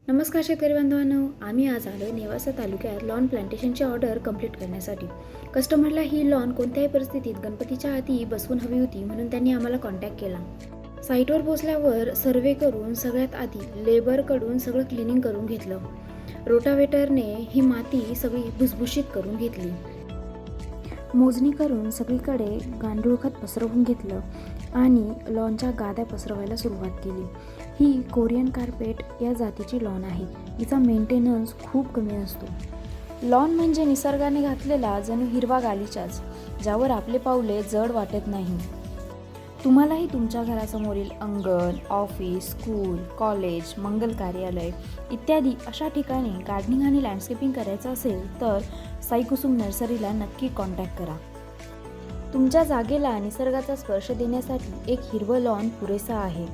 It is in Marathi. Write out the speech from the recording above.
नमस्कार शेतकरी बांधवांनो, आम्ही आज आलो नेवासा तालुक्यात लॉन प्लांटेशनची ऑर्डर कंप्लीट करण्यासाठी. कस्टमरला ही लॉन कोणत्याही परिस्थितीत गणपतीच्या आधी बसवून हवी होती, म्हणून त्यांनी आम्हाला कॉन्टॅक्ट केला. साईटवर पोहोचल्यावर सर्वे करून सगळ्यात आधी लेबरकडून सगळं क्लिनिंग करून घेतलं. रोटावेटरने ही माती सगळी भुसभुशीत करून घेतली. मोजणी करून सगळीकडे गांडूळ खत पसरवून घेतलं आणि लॉनच्या गाद्या पसरवायला सुरुवात केली. ही कोरियन कार्पेट या जातीची लॉन आहे. हिचा मेंटेनन्स खूप कमी असतो. लॉन म्हणजे निसर्गाने घातलेला जणू हिरवा गालिचाच, ज्यावर आपले पावले जड वाटत नाही. तुम्हालाही तुमच्या घरासमोरील अंगण, ऑफिस, स्कूल, कॉलेज, मंगल कार्यालय इत्यादी अशा ठिकाणी गार्डनिंग आणि लँडस्केपिंग करायचं असेल तर साई कुसुम नर्सरीला नक्की कॉन्टॅक्ट करा. तुमच्या जागेला निसर्गाचा स्पर्श देण्यासाठी एक हिरवं लॉन पुरेसा आहे.